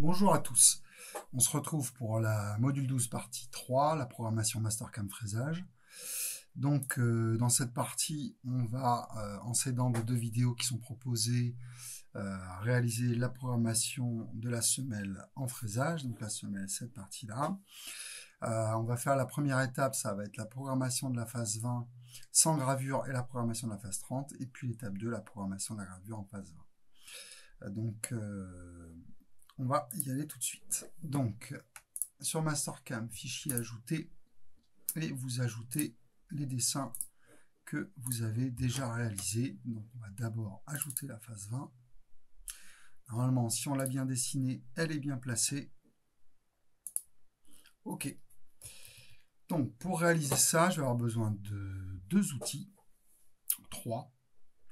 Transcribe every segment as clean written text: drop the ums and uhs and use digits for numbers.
Bonjour à tous, on se retrouve pour la module 12 partie 3, la programmation Mastercam fraisage. Donc dans cette partie, on va, en s'aidant de deux vidéos qui sont proposées, réaliser la programmation de la semelle en fraisage, donc la semelle, cette partie-là. On va faire la première étape, ça va être la programmation de la phase 20 sans gravure et la programmation de la phase 30, et puis l'étape 2, la programmation de la gravure en phase 20. Donc on va y aller tout de suite. Donc sur Mastercam, fichier ajouté, et vous ajoutez les dessins que vous avez déjà réalisés. Donc on va d'abord ajouter la phase 20. Normalement, si on l'a bien dessinée, elle est bien placée. Ok. Donc pour réaliser ça, je vais avoir besoin de deux outils, 3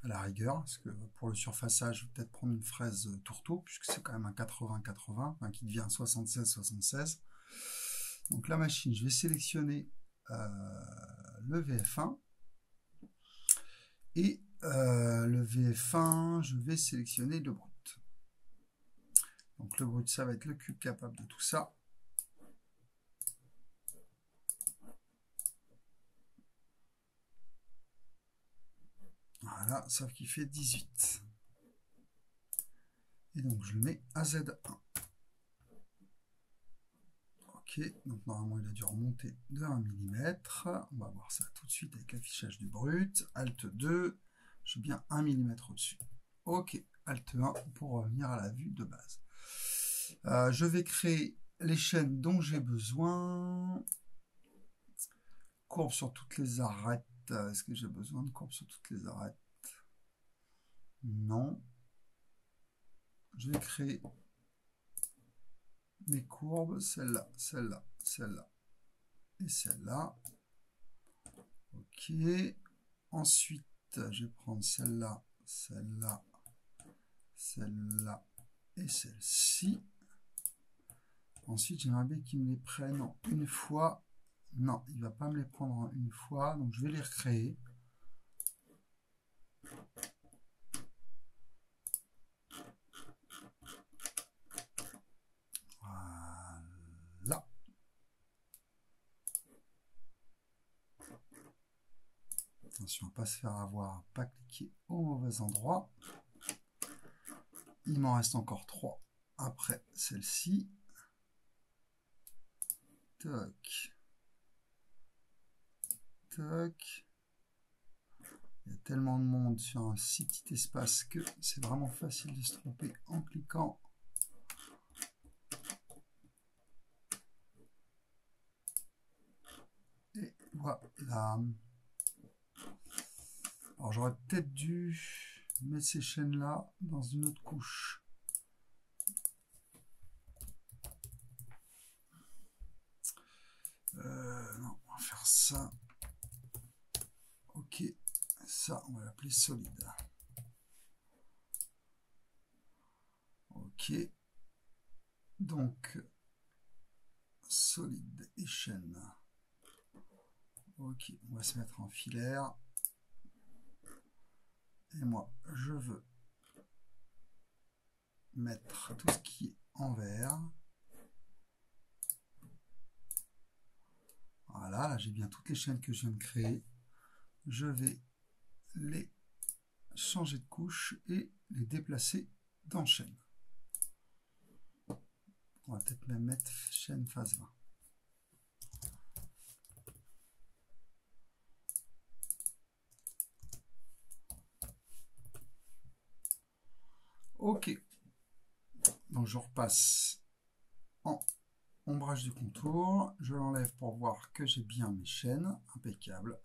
à la rigueur, parce que pour le surfaçage, je vais peut-être prendre une fraise tourteau, puisque c'est quand même un 80-80, enfin, qui devient un 76-76. Donc la machine, je vais sélectionner le VF1, et le VF1, je vais sélectionner le brut. Donc le brut, ça va être le cube capable de tout ça. Voilà, sauf qu'il fait 18. Et donc je le mets à Z1. Ok, donc normalement il a dû remonter de 1 mm. On va voir ça tout de suite avec l'affichage du brut. Alt 2, je suis bien 1 mm au-dessus. Ok, Alt 1 pour revenir à la vue de base. Je vais créer les chaînes dont j'ai besoin. Courbe sur toutes les arêtes. Est-ce que j'ai besoin de courbe sur toutes les arêtes? Non. Je vais créer mes courbes, celle-là, celle-là, celle-là et celle-là. Ok. Ensuite, je vais prendre celle-là, celle-là, celle-là et celle-ci. Ensuite, j'aimerais bien qu'il me les prenne en une fois. Non, il ne va pas me les prendre en une fois, donc je vais les recréer. Voilà. Attention à ne pas se faire avoir, pas cliquer au mauvais endroit. Il m'en reste encore 3 après celle-ci. Toc. Toc. Il y a tellement de monde sur un si petit espace que c'est vraiment facile de se tromper en cliquant. Et voilà. Alors j'aurais peut-être dû mettre ces chaînes-là dans une autre couche. Non, on va faire ça. Ok, ça, on va l'appeler solide. Ok, donc solide et chaîne. Ok, on va se mettre en filaire. Et moi, je veux mettre tout ce qui est en vert. Voilà, là j'ai bien toutes les chaînes que je viens de créer. Je vais les changer de couche et les déplacer dans chaîne. On va peut-être même mettre chaîne phase 20. Ok. Donc je repasse en ombrage du contour. Je l'enlève pour voir que j'ai bien mes chaînes. Impeccable.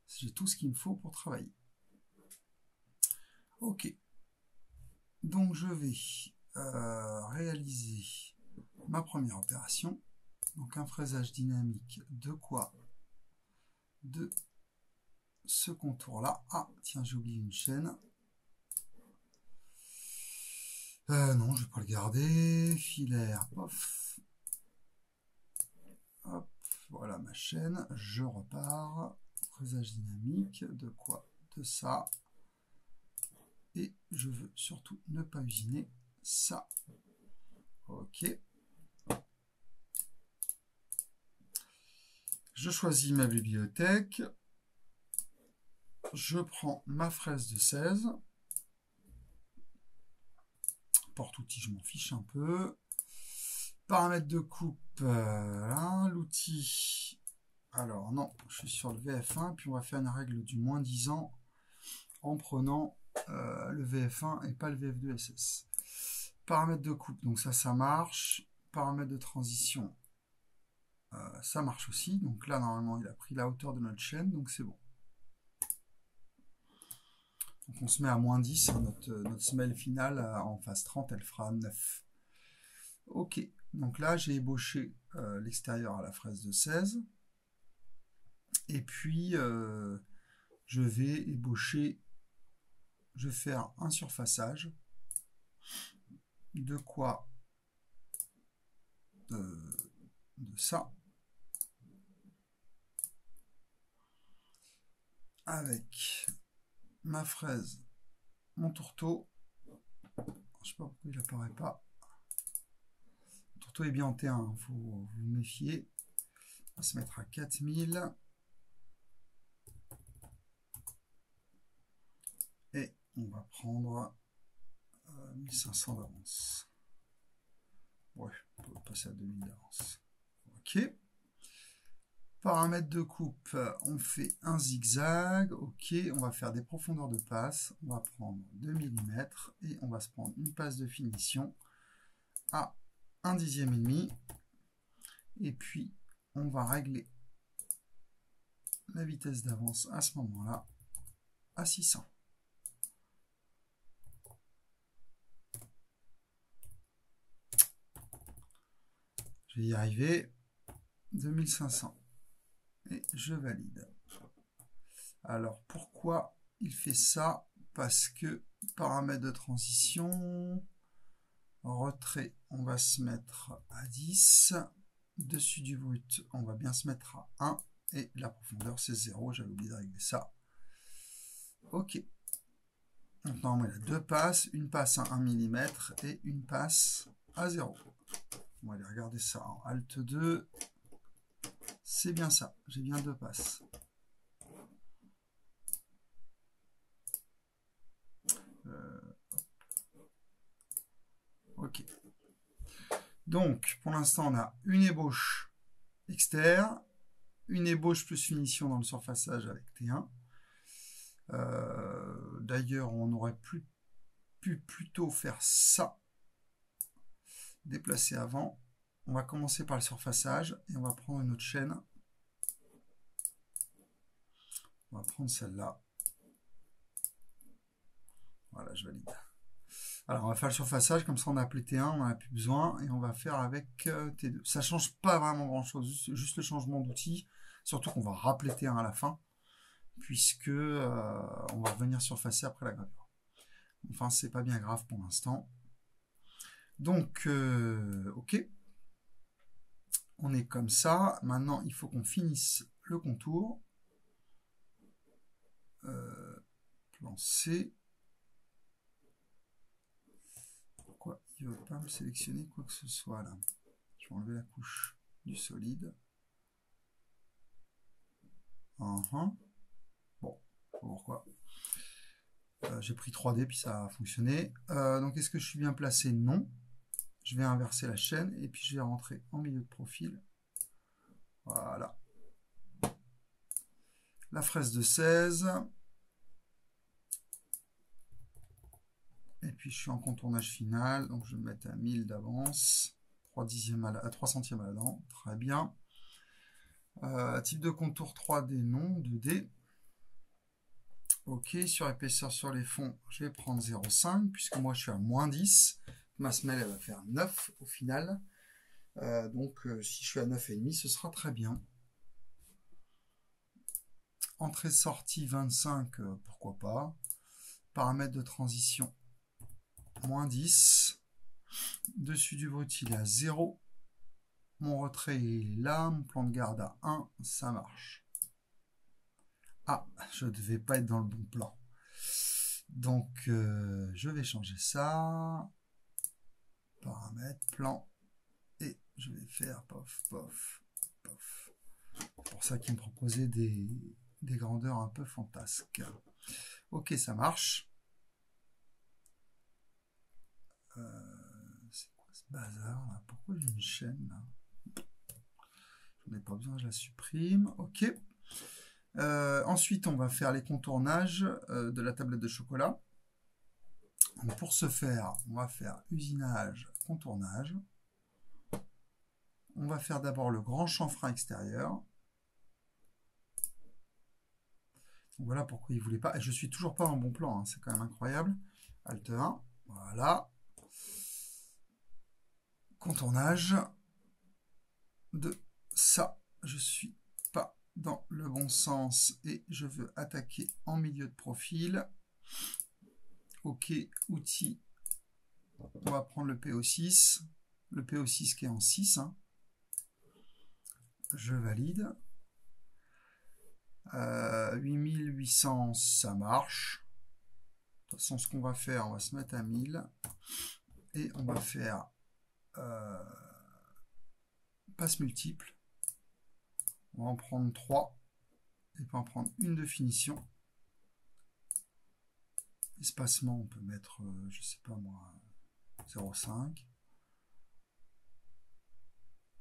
J'ai tout ce qu'il me faut pour travailler. Ok. Donc je vais réaliser ma première opération. Donc un fraisage dynamique de quoi? De ce contour-là. Ah, tiens, j'ai oublié une chaîne. Non, je ne vais pas le garder. Filaire, pof. Hop, voilà ma chaîne. Je repars. Fraisage dynamique. De quoi? De ça. Et je veux surtout ne pas usiner ça. Ok, OK. Je choisis ma bibliothèque. Je prends ma fraise de 16. Porte-outil, je m'en fiche un peu. Paramètres de coupe, là, l'outil. Alors non, je suis sur le VF1, puis on va faire une règle du moins 10 ans en prenant le VF1 et pas le VF2 SS. Paramètres de coupe, donc ça marche. Paramètres de transition, ça marche aussi. Donc là, normalement, il a pris la hauteur de notre chaîne, donc c'est bon. Donc on se met à moins 10, hein, notre semelle finale en phase 30, elle fera 9. Ok, donc là j'ai ébauché l'extérieur à la fraise de 16. Et puis je vais ébaucher, je vais faire un surfaçage. De quoi de ça. Avec ma fraise, mon tourteau. Je sais pas pourquoi il apparaît pas. Le tourteau est bien en T1, il faut vous méfier. On va se mettre à 4000. Et on va prendre 1500 d'avance. Ouais, on peut passer à 2000 d'avance. Ok. Paramètres de coupe, on fait un zigzag. Ok, on va faire des profondeurs de passe. On va prendre 2 mm et on va se prendre une passe de finition à 1 dixième et demi. Et puis, on va régler la vitesse d'avance à ce moment-là à 600. Je vais y arriver. 2500. Et je valide. Alors, pourquoi il fait ça? Parce que paramètres de transition, retrait, on va se mettre à 10. Dessus du brut, on va bien se mettre à 1. Et la profondeur, c'est 0. J'avais oublié de régler ça. Ok. Donc, normalement, il y a deux passes. Une passe à 1 mm et une passe à 0. On va aller regarder ça en Alt 2. C'est bien ça. J'ai bien deux passes. Ok. Donc, pour l'instant, on a une ébauche externe, une ébauche plus finition dans le surfaçage avec T1. D'ailleurs, on aurait pu plutôt faire ça, déplacer avant. On va commencer par le surfaçage et on va prendre une autre chaîne. On va prendre celle-là. Voilà, je valide. Alors, on va faire le surfaçage, comme ça on a appelé T1, on n'en a plus besoin, et on va faire avec T2. Ça ne change pas vraiment grand-chose, juste le changement d'outil, surtout qu'on va rappeler T1 à la fin, puisque on va revenir surfacer après la gravure. Enfin, c'est pas bien grave pour l'instant. Donc, ok. On est comme ça. Maintenant, il faut qu'on finisse le contour. Plan C. Pourquoi il ne veut pas me sélectionner quoi que ce soit là? Je vais enlever la couche du solide. Bon, pourquoi? J'ai pris 3D puis ça a fonctionné. Donc est-ce que je suis bien placé? Non. Je vais inverser la chaîne et puis je vais rentrer en milieu de profil. Voilà. La fraise de 16. Et puis je suis en contournage final, donc je vais me mettre à 1000 d'avance. 3 centièmes à la dent. Très bien. Type de contour 3D, non, 2D. Ok, sur épaisseur sur les fonds, je vais prendre 0,5, puisque moi je suis à moins 10. Ma semelle, elle va faire 9 au final. Donc si je suis à 9,5, ce sera très bien. Entrée-sortie 25, pourquoi pas. Paramètres de transition, moins 10. Dessus du brut, il est à 0. Mon retrait est là, mon plan de garde à 1, ça marche. Ah, je ne devais pas être dans le bon plan. Donc, je vais changer ça. Paramètres, plan. je vais faire pof, pof, pof. C'est pour ça qu'il me proposait des grandeurs un peu fantasques. Ok, ça marche. C'est quoi ce bazar là? Pourquoi j'ai une chaîne là? J'en ai pas besoin, je la supprime. Ok. Ensuite, on va faire les contournages de la tablette de chocolat. Donc, pour ce faire, on va faire usinage, contournage. On va faire d'abord le grand chanfrein extérieur. Donc, voilà pourquoi il ne voulait pas. Et je suis toujours pas en bon plan, hein. C'est quand même incroyable. Alt 1, voilà. Contournage de ça. Je suis pas dans le bon sens et je veux attaquer en milieu de profil. Ok, outils. On va prendre le PO6. Le PO6 qui est en 6. Hein. Je valide. 8800, ça marche. De toute façon, ce qu'on va faire, on va se mettre à 1000. Et on va faire passe multiple. On va en prendre 3. Et puis en prendre une de finition. Espacement, on peut mettre, je sais pas moi, 0,5.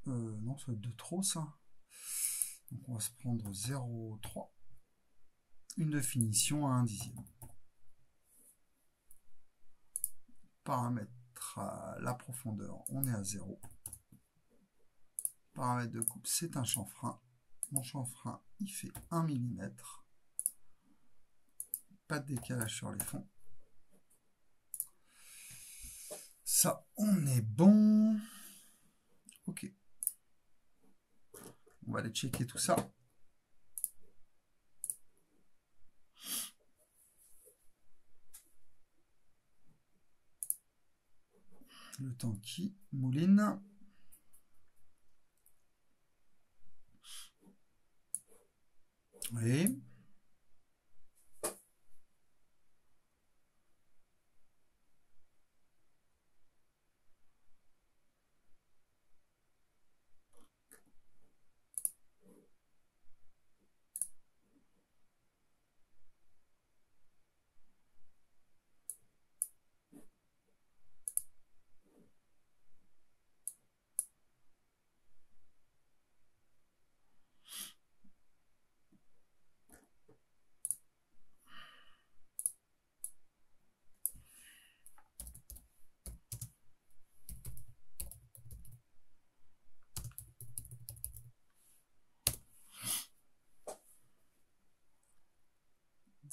Non, ça va être de trop ça. Donc on va se prendre 0,3. Une de finition à 1/10. Paramètre à la profondeur, on est à 0. Paramètre de coupe, c'est un chanfrein. Mon chanfrein, il fait 1 mm. Pas de décalage sur les fonds. Ça, on est bon. Ok. On va aller checker tout ça. Le temps qui mouline. Oui.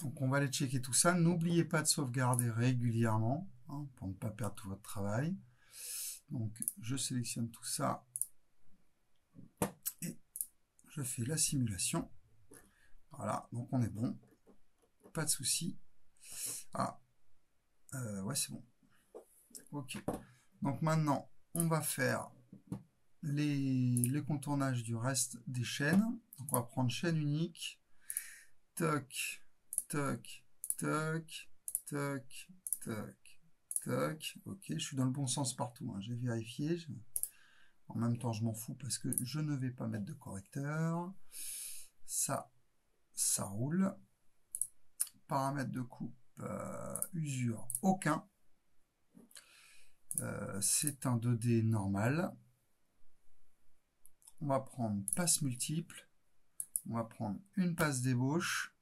Donc on va aller checker tout ça. N'oubliez pas de sauvegarder régulièrement hein, pour ne pas perdre tout votre travail. Donc je sélectionne tout ça et je fais la simulation. Voilà, donc on est bon. Pas de souci. Ah, ouais c'est bon. Ok. Donc maintenant on va faire les contournages du reste des chaînes. Donc on va prendre chaîne unique. Toc. Toc, toc, toc, toc, toc. Ok, je suis dans le bon sens partout. Hein. J'ai vérifié. En même temps, je m'en fous parce que je ne vais pas mettre de correcteur. Ça roule. Paramètres de coupe, usure, aucun. C'est un 2D normal. On va prendre passe multiple. On va prendre une passe d'ébauche.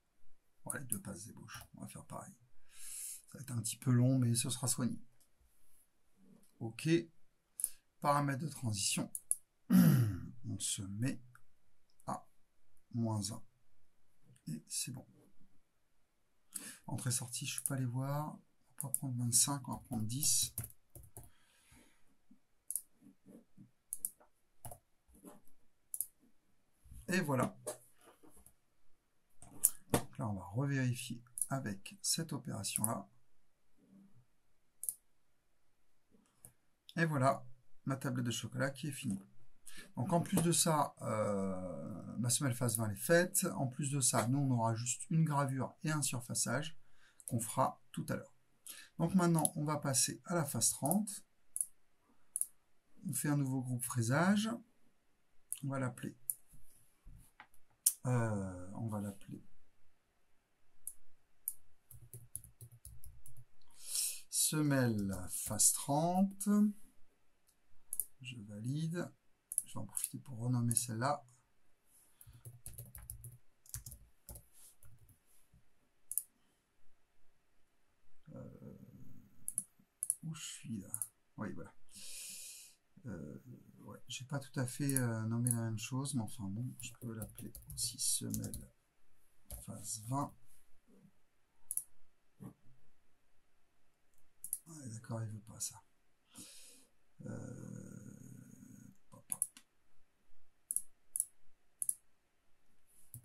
Ouais, 2 passes d'ébauche. On va faire pareil. Ça va être un petit peu long, mais ce sera soigné. Ok. Paramètres de transition. On se met à -1. Et c'est bon. Entrée-sortie, je ne suis pas allé voir. On va pas prendre 25, on va prendre 10. Et voilà. Donc là, on va revérifier avec cette opération-là. Et voilà, ma tablette de chocolat qui est finie. Donc en plus de ça, ma semelle phase 20 est faite. En plus de ça, nous, on aura juste une gravure et un surfaçage qu'on fera tout à l'heure. Donc maintenant, on va passer à la phase 30. on fait un nouveau groupe fraisage. On va l'appeler. Semelle phase 30. Je valide. Je vais en profiter pour renommer celle-là. Où je suis là? Oui, voilà. Ouais, j'ai pas tout à fait nommé la même chose, mais enfin bon, je peux l'appeler aussi semelle phase 20. Ouais, d'accord, il veut pas ça.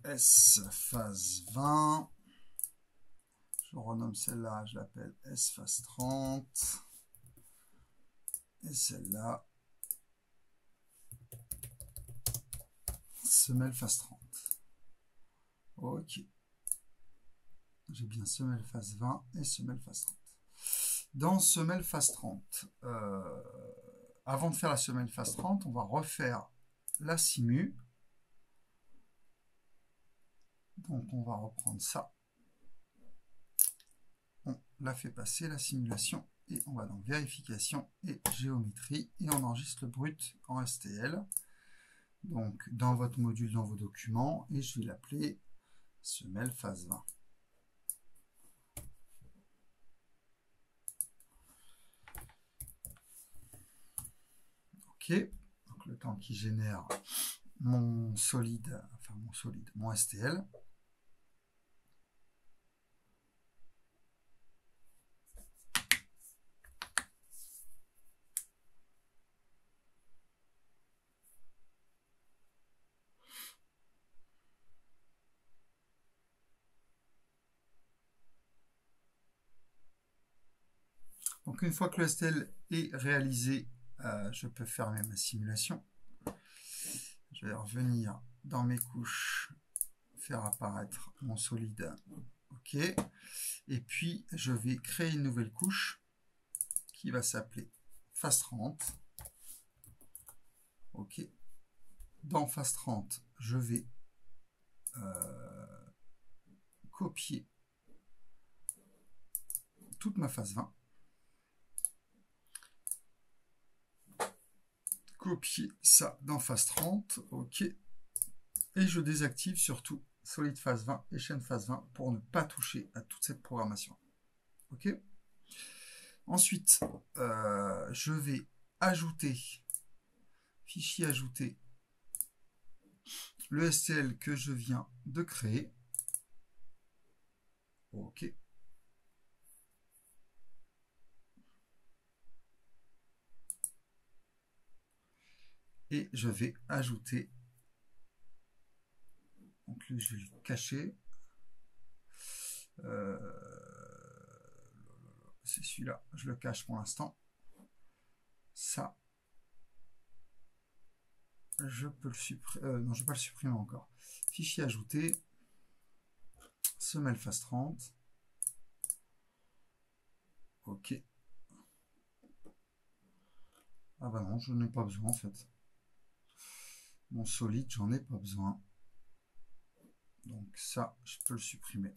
S phase 20. Je renomme celle-là, je l'appelle S phase 30. Et celle-là, semelle phase 30. Ok. J'ai bien semelle phase 20 et semelle phase 30. Dans semelle phase 30, avant de faire la semelle phase 30, on va refaire la simu. Donc on va reprendre ça. On la fait passer la simulation et on va dans vérification et géométrie et on enregistre le brut en STL. Donc dans votre module, dans vos documents, et je vais l'appeler semelle phase 20. Ok, donc le temps qui génère mon solide, enfin mon STL. Donc une fois que le STL est réalisé, je peux fermer ma simulation. Je vais revenir dans mes couches, faire apparaître mon solide. OK. Et puis, je vais créer une nouvelle couche qui va s'appeler phase 30. OK. Dans phase 30, je vais copier toute ma phase 20. Copier ça dans phase 30. OK. Et je désactive surtout solide phase 20 et chaîne phase 20 pour ne pas toucher à toute cette programmation. OK. Ensuite, je vais ajouter, fichier ajouter, le STL que je viens de créer. OK. Et je vais ajouter, donc là, je vais le cacher. C'est celui-là, je le cache pour l'instant. Ça, je peux le supprimer. Non, je ne vais pas le supprimer encore. Fichier ajouté, semelle phase 30. OK. Ah bah non, je n'en ai pas besoin en fait. Mon solide, j'en ai pas besoin. Donc ça, je peux le supprimer.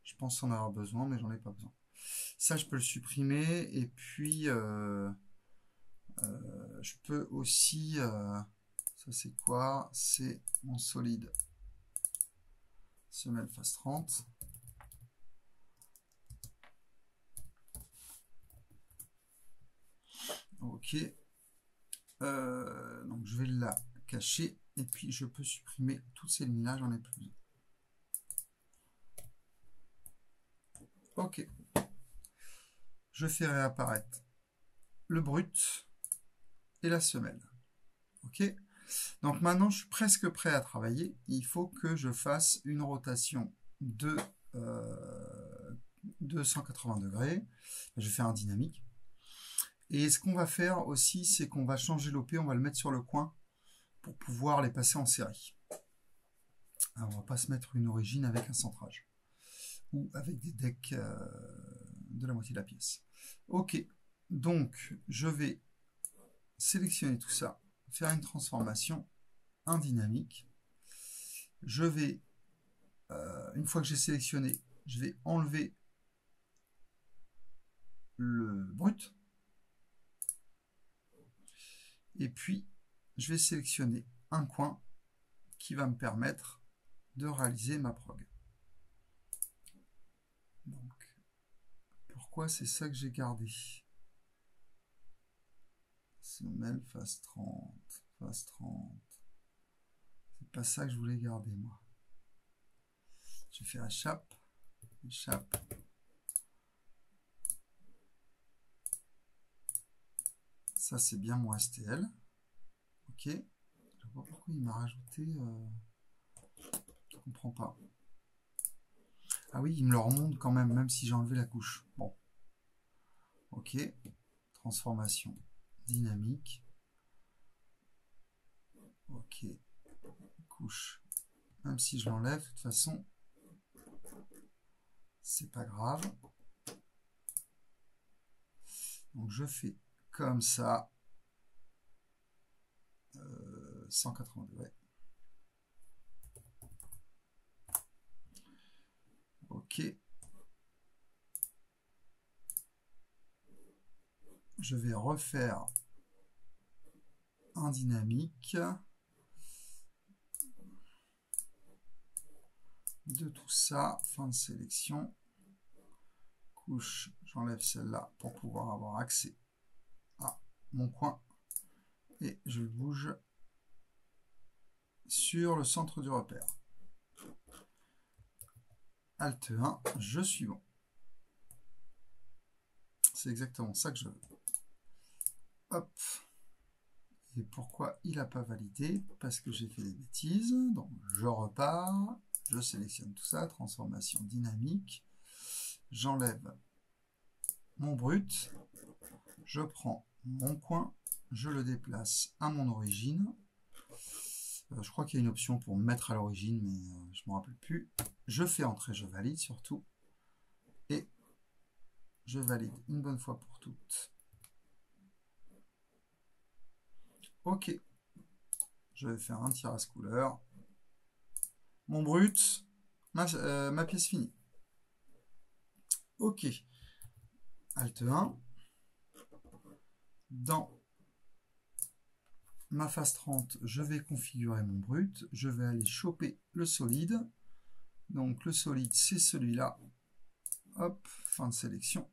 Je pense en avoir besoin, mais j'en ai pas besoin. Ça, je peux le supprimer. Et puis, je peux aussi... ça, c'est quoi? C'est mon solide semelle phase 30. OK. Donc, je vais la cacher. Et puis, je peux supprimer toutes ces lignes-là. J'en ai plus besoin. OK. Je fais réapparaître le brut et la semelle. OK. Donc maintenant, je suis presque prêt à travailler. Il faut que je fasse une rotation de 180 degrés. Je vais faire un dynamique. Et ce qu'on va faire aussi, c'est qu'on va changer l'OP, on va le mettre sur le coin pour pouvoir les passer en série. Alors, on ne va pas se mettre une origine avec un centrage ou avec des decks de la moitié de la pièce. OK, donc je vais sélectionner tout ça, faire une transformation, un dynamique. Je vais, une fois que j'ai sélectionné, je vais enlever le brut. Et puis, je vais sélectionner un coin qui va me permettre de réaliser ma prog. Donc, pourquoi c'est ça que j'ai gardé? Semelle, phase 30, phase 30. C'est pas ça que je voulais garder, moi. Je fais échappe, échappe. Ça, c'est bien mon STL. Ok. Je vois pas pourquoi il m'a rajouté... Je comprends pas. Ah oui, il me le remonte quand même, même si j'ai enlevé la couche. Bon. Ok. Transformation dynamique. Ok. Couche. Même si je l'enlève, de toute façon, c'est pas grave. Donc je fais comme ça. 180 degrés. Ok. Je vais refaire un dynamique de tout ça. Fin de sélection. Couche, j'enlève celle-là pour pouvoir avoir accès à mon coin. Et je le bouge sur le centre du repère. Alt 1, je suis bon. C'est exactement ça que je veux. Hop. Et pourquoi il n'a pas validé? Parce que j'ai fait des bêtises. Donc je repars, je sélectionne tout ça, transformation dynamique. J'enlève mon brut, je prends mon coin, je le déplace à mon origine. Je crois qu'il y a une option pour me mettre à l'origine, mais je ne me rappelle plus. Je fais entrer, je valide surtout. Et je valide une bonne fois pour toutes. Ok. Je vais faire un tirage couleur. Mon brut, ma pièce finie. Ok. Alt 1. Dans ma phase 30, je vais configurer mon brut. Je vais aller choper le solide. Donc le solide, c'est celui-là. Hop, fin de sélection.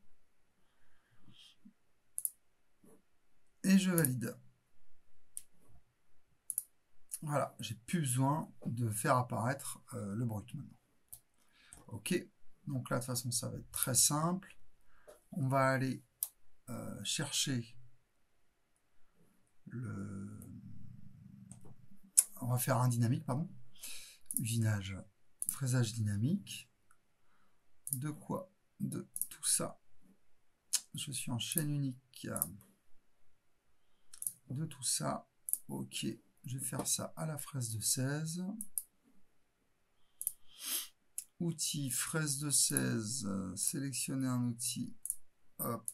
Et je valide. Voilà, j'ai plus besoin de faire apparaître le brut maintenant. Ok, donc là de toute façon ça va être très simple. On va aller chercher on va faire un dynamique, pardon. Usinage, fraisage dynamique. De quoi? De tout ça. Je suis en chaîne unique. De tout ça. Ok, je vais faire ça à la fraise de 16. Outil, fraise de 16. Sélectionner un outil. Hop.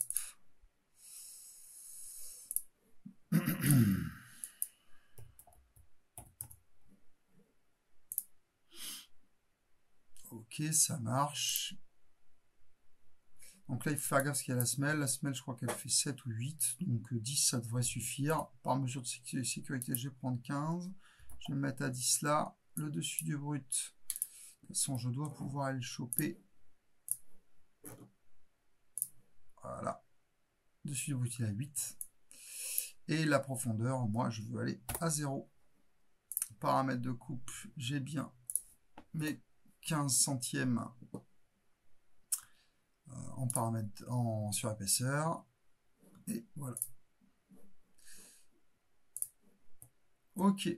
Ok, ça marche. Donc là, il faut faire gaffe parce qu'il y a la semelle. La semelle, je crois qu'elle fait 7 ou 8. Donc 10, ça devrait suffire. Par mesure de sécurité, je vais prendre 15. Je vais me mettre à 10 là. Le dessus du brut. De toute façon, je dois pouvoir aller le choper. Voilà. Dessus du brut, il est à 8. Et la profondeur, moi, je veux aller à 0. Paramètres de coupe, j'ai bien mes 15 centièmes en paramètres en surépaisseur. Et voilà. Ok.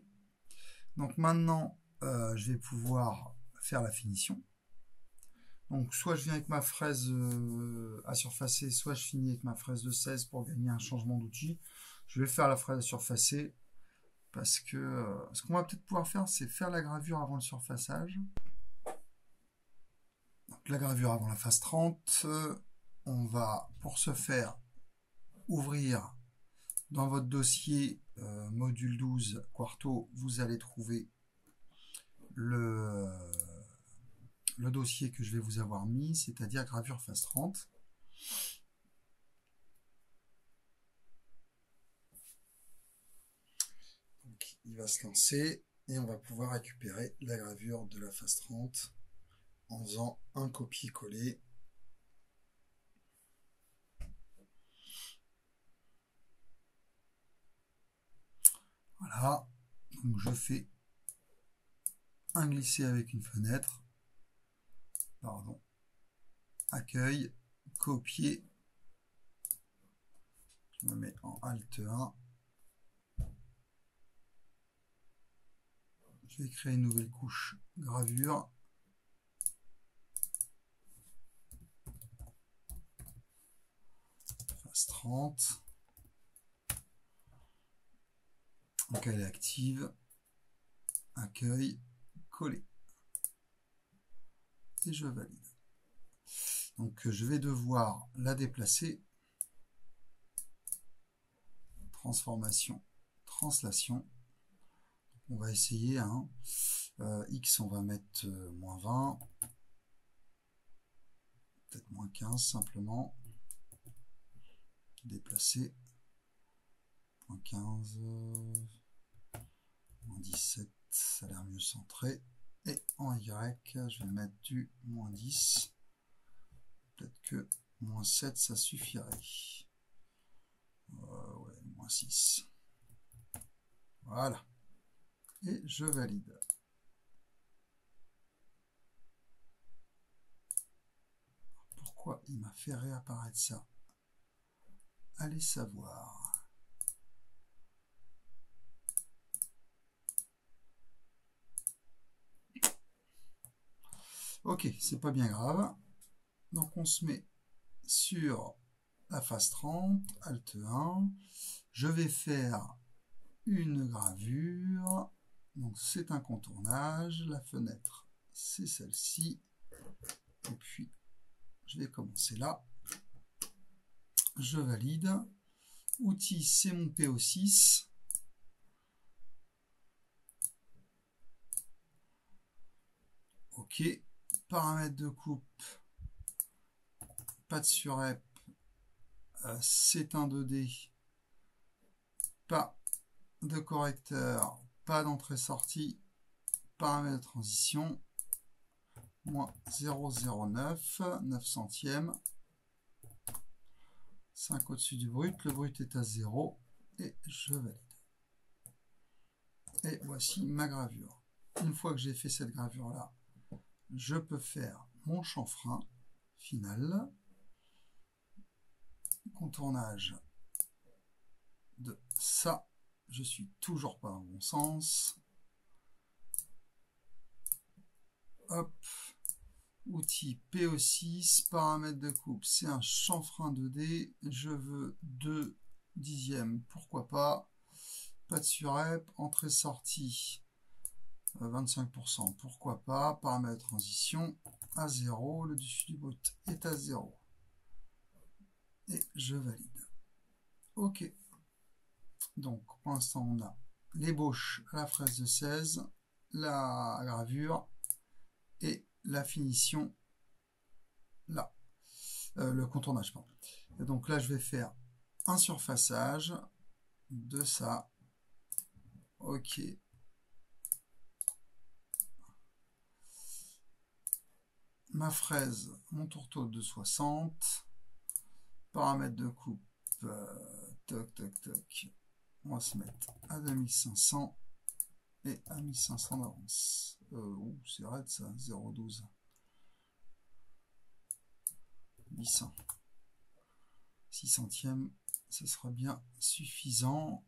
Donc maintenant, je vais pouvoir faire la finition. Donc soit je viens avec ma fraise à surfacer, soit je finis avec ma fraise de 16 pour gagner un changement d'outil. Je vais faire la fraise à surfacer parce que ce qu'on va peut-être pouvoir faire, c'est faire la gravure avant le surfaçage. Donc la gravure avant la phase 30. On va, pour ce faire, ouvrir Dans votre dossier module 12 Quarto, vous allez trouver le dossier que je vais vous avoir mis, c'est-à-dire gravure phase 30. Donc, il va se lancer et on va pouvoir récupérer la gravure de la phase 30 en faisant un copier-coller. Voilà, donc je fais un glisser avec une fenêtre, pardon, accueil, copier, je me mets en Alt 1, je vais créer une nouvelle couche gravure, phase 30, donc elle est active, accueil, coller, et je valide. Donc je vais devoir la déplacer, transformation, translation, on va essayer, hein. X on va mettre moins 20, peut-être moins 15 simplement, déplacer, moins 15, moins 17, ça a l'air mieux centré, et en Y, je vais mettre du moins 10, peut-être que moins 7, ça suffirait, ouais, moins 6, voilà, et je valide. Pourquoi il m'a fait réapparaître ça? Allez savoir. Ok, c'est pas bien grave. Donc on se met sur la phase 30, Alt 1. Je vais faire une gravure. Donc c'est un contournage. La fenêtre, c'est celle-ci. Et puis, je vais commencer là. Je valide. Outil, c'est mon PO6. Ok. Paramètres de coupe. Pas de surrep. C'est un 2D. Pas de correcteur. Pas d'entrée-sortie. Paramètres de transition. Moins 0,09. 9 centièmes. 5 au-dessus du brut. Le brut est à 0. Et je valide. Et voici ma gravure. Une fois que j'ai fait cette gravure-là, je peux faire mon chanfrein final, contournage de ça, je suis toujours pas dans le bon sens, hop, outil PO6, paramètres de coupe, c'est un chanfrein 2D, je veux 2 dixièmes, pourquoi pas, pas de surrep, entrée-sortie, 25%, pourquoi pas, paramètres de transition à 0, le dessus du brut est à 0. Et je valide. Ok. Donc, pour l'instant, on a l'ébauche à la fraise de 16, la gravure et la finition là. Le contournage, pardon. Et donc là, je vais faire un surfaçage de ça. Ok. Ma fraise, mon tourteau de 60. Paramètres de coupe. Toc, toc, toc. On va se mettre à 2500 et à 1500 d'avance. C'est raide ça, 0,12. 800. 6 centièmes, ce sera bien suffisant.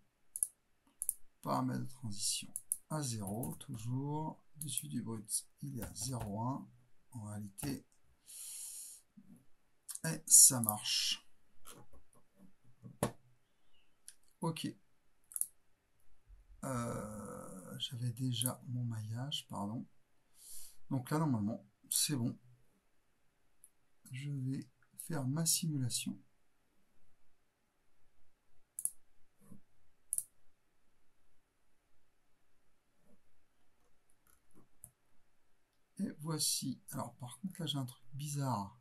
Paramètres de transition à 0, toujours. Dessus du brut, il est à 0,1 en réalité. Et ça marche. Ok. J'avais déjà mon maillage, pardon. Donc là, normalement, c'est bon. Je vais faire ma simulation. voici. Alors par contre là j'ai un truc bizarre.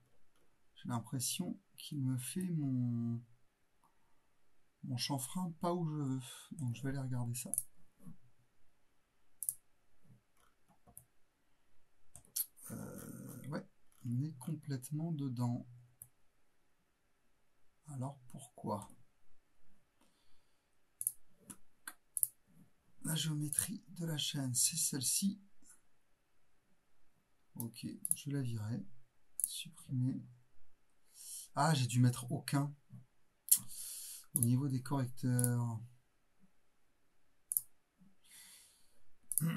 J'ai l'impression qu'il me fait mon chanfrein pas où je veux. Donc je vais aller regarder ça. Ouais, on est complètement dedans. Alors pourquoi? La géométrie de la chaîne, c'est celle-ci. Ok, je la virer. Supprimer. Ah, j'ai dû mettre aucun. Au niveau des correcteurs. On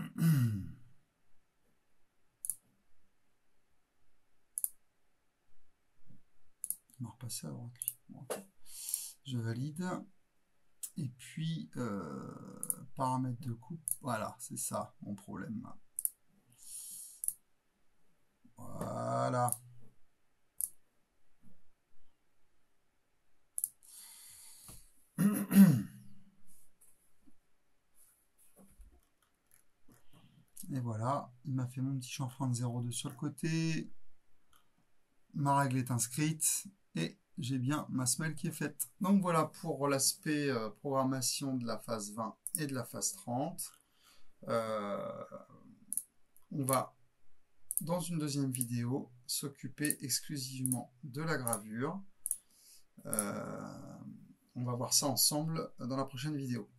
va repasser à droite. Bon, okay. Je valide. Et puis, paramètres de coupe. Voilà, c'est ça mon problème. Voilà. Et voilà, il m'a fait mon petit chanfrein de 0,2 sur le côté. Ma règle est inscrite. Et j'ai bien ma semelle qui est faite. Donc voilà pour l'aspect programmation de la phase 20 et de la phase 30. On va, dans une deuxième vidéo, s'occuper exclusivement de la gravure. On va voir ça ensemble dans la prochaine vidéo.